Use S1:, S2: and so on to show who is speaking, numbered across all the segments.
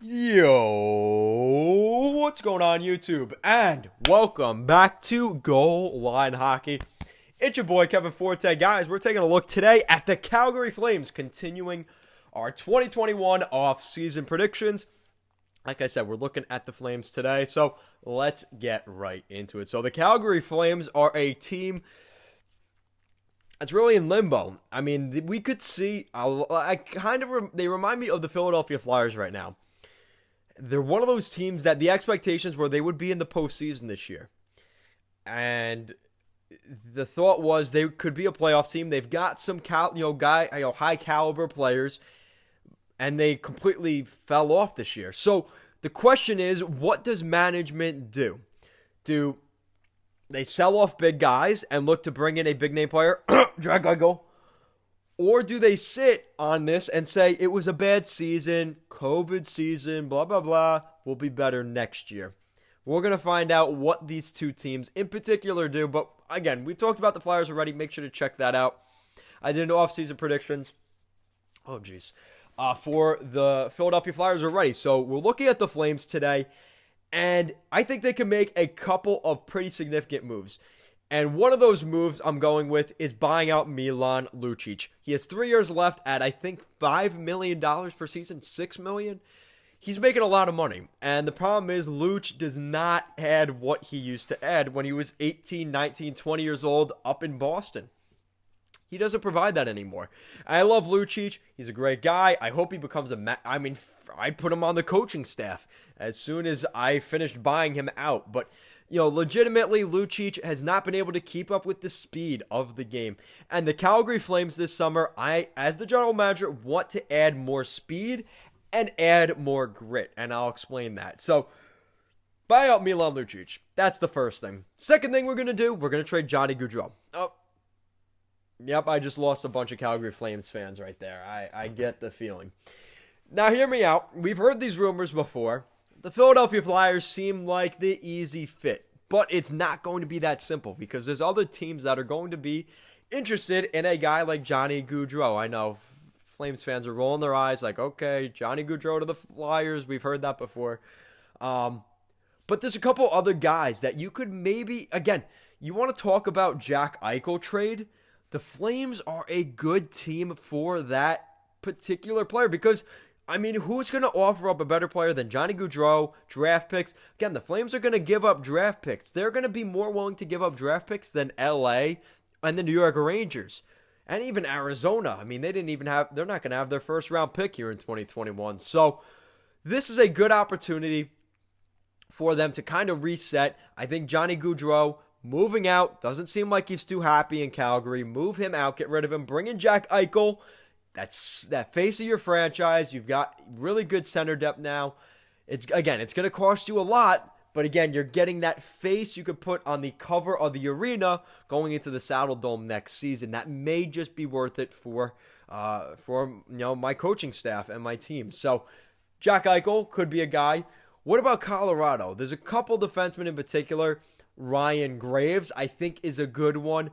S1: Yo, what's going on YouTube? And welcome back to Goal Line Hockey. It's your boy Kevin Forte. Guys, we're taking a look today at the Calgary Flames, continuing our 2021 off-season predictions. Like I said, we're looking at the Flames today, so let's get right into it. So the Calgary Flames are a team that's really in limbo. I mean, we could see, they remind me of the Philadelphia Flyers right now. They're one of those teams that the expectations were they would be in the postseason this year. And the thought was they could be a playoff team. They've got some high caliber players, and they completely fell off this year. So the question is, what does management do? Do they sell off big guys and look to bring in a big name player? Jack Eichel. Or do they sit on this and say it was a bad season, COVID season, blah, blah, blah, we'll be better next year? We're going to find out what these two teams in particular do. But again, we've talked about the Flyers already. Make sure to check that out. I did an off-season predictions. Oh, geez. For the Philadelphia Flyers already. So we're looking at the Flames today. And I think they can make a couple of pretty significant moves. And one of those moves I'm going with is buying out Milan Lucic. He has 3 years left at, I think, $5 million per season, $6 million. He's making a lot of money. And the problem is Luch does not add what he used to add when he was 18, 19, 20 years old up in Boston. He doesn't provide that anymore. I love Lucic. He's a great guy. I hope he becomes I put him on the coaching staff as soon as I finished buying him out. But legitimately, Lucic has not been able to keep up with the speed of the game. And the Calgary Flames this summer, as the general manager, want to add more speed and add more grit. And I'll explain that. So, buy out Milan Lucic. That's the first thing. Second thing we're going to do, we're going to trade Johnny Gaudreau. Oh, yep, I just lost a bunch of Calgary Flames fans right there. I get the feeling. Now, hear me out. We've heard these rumors before. The Philadelphia Flyers seem like the easy fit, but it's not going to be that simple because there's other teams that are going to be interested in a guy like Johnny Gaudreau. I know Flames fans are rolling their eyes like, okay, Johnny Gaudreau to the Flyers. We've heard that before. But there's a couple other guys that you could maybe, again, you want to talk about Jack Eichel trade. The Flames are a good team for that particular player because who's going to offer up a better player than Johnny Gaudreau, draft picks? Again, the Flames are going to give up draft picks. They're going to be more willing to give up draft picks than LA and the New York Rangers. And even Arizona. They're not going to have their first round pick here in 2021. So, this is a good opportunity for them to kind of reset. I think Johnny Gaudreau moving out, doesn't seem like he's too happy in Calgary. Move him out, get rid of him, bring in Jack Eichel. That's that face of your franchise. You've got really good center depth now. It's going to cost you a lot, but again, you're getting that face you could put on the cover of the arena going into the Saddle Dome next season. That may just be worth it for my coaching staff and my team. So, Jack Eichel could be a guy. What about Colorado? There's a couple defensemen in particular. Ryan Graves, I think, is a good one.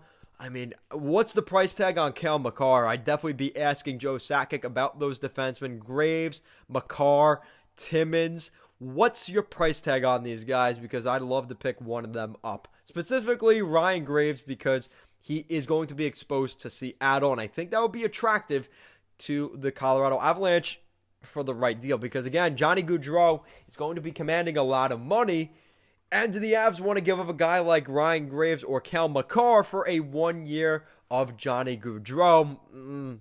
S1: What's the price tag on Cale Makar? I'd definitely be asking Joe Sakic about those defensemen. Graves, Makar, Timmins. What's your price tag on these guys? Because I'd love to pick one of them up. Specifically, Ryan Graves, because he is going to be exposed to Seattle, and I think that would be attractive to the Colorado Avalanche for the right deal. Because, again, Johnny Gaudreau is going to be commanding a lot of money. And do the Avs want to give up a guy like Ryan Graves or Cale Makar for a 1 year of Johnny Gaudreau?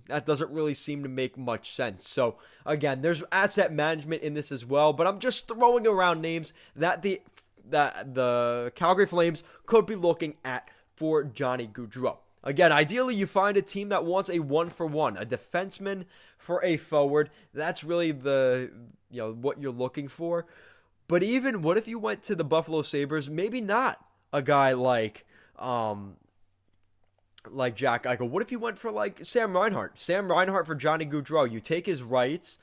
S1: That doesn't really seem to make much sense. So, again, there's asset management in this as well. But I'm just throwing around names that the Calgary Flames could be looking at for Johnny Gaudreau. Again, ideally, you find a team that wants a 1-for-1, a defenseman for a forward. That's really what you're looking for. But even, what if you went to the Buffalo Sabres? Maybe not a guy like Jack Eichel. What if you went for Sam Reinhart? Sam Reinhart for Johnny Gaudreau. You take his rights,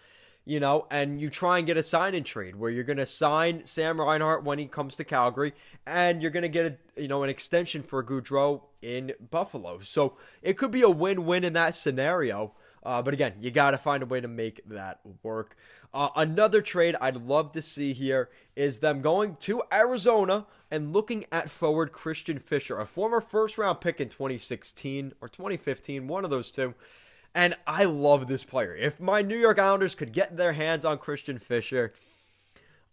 S1: and you try and get a sign-and trade where you're going to sign Sam Reinhart when he comes to Calgary, and you're going to get an extension for Gaudreau in Buffalo. So it could be a win-win in that scenario. But again, you got to find a way to make that work. Another trade I'd love to see here is them going to Arizona and looking at forward Christian Fisher, a former first-round pick in 2016 or 2015, one of those two. And I love this player. If my New York Islanders could get their hands on Christian Fisher,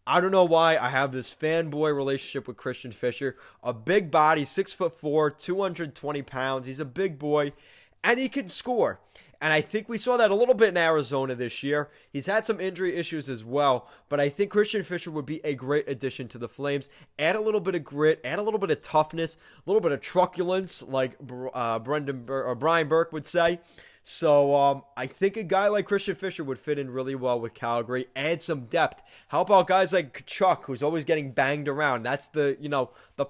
S1: I don't know why I have this fanboy relationship with Christian Fisher. A big body, 6'4", 220 pounds. He's a big boy, and he can score. And I think we saw that a little bit in Arizona this year. He's had some injury issues as well, but I think Christian Fisher would be a great addition to the Flames. Add a little bit of grit, add a little bit of toughness, a little bit of truculence, like Brian Burke would say. So I think a guy like Christian Fisher would fit in really well with Calgary. Add some depth. How about guys like Kachuk, who's always getting banged around? That's the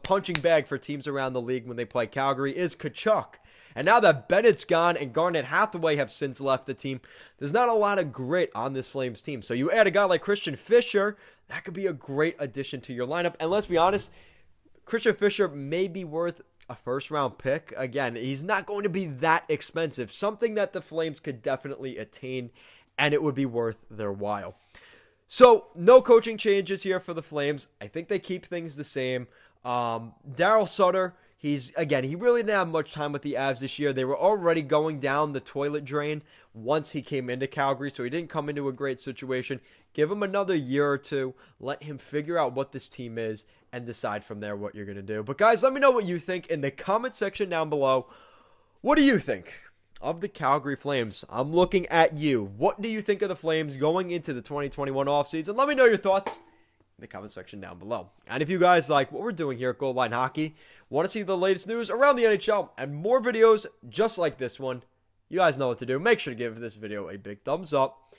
S1: punching bag for teams around the league when they play Calgary is Kachuk. And now that Bennett's gone and Garnett Hathaway have since left the team, there's not a lot of grit on this Flames team. So you add a guy like Christian Fisher, that could be a great addition to your lineup. And let's be honest, Christian Fisher may be worth a first-round pick. Again, he's not going to be that expensive. Something that the Flames could definitely attain, and it would be worth their while. So, no coaching changes here for the Flames. I think they keep things the same. Daryl Sutter, he really didn't have much time with the Avs this year. They were already going down the toilet drain once he came into Calgary, so he didn't come into a great situation. Give him another year or two. Let him figure out what this team is and decide from there what you're going to do. But guys, let me know what you think in the comment section down below. What do you think of the Calgary Flames? I'm looking at you. What do you think of the Flames going into the 2021 offseason? Let me know your thoughts in the comment section down below. And if you guys like what we're doing here at Goal Line Hockey, want to see the latest news around the NHL and more videos just like this one, you guys know what to do. Make sure to give this video a big thumbs up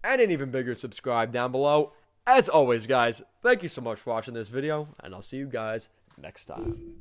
S1: and an even bigger subscribe down below. As always, guys, thank you so much for watching this video, and I'll see you guys next time.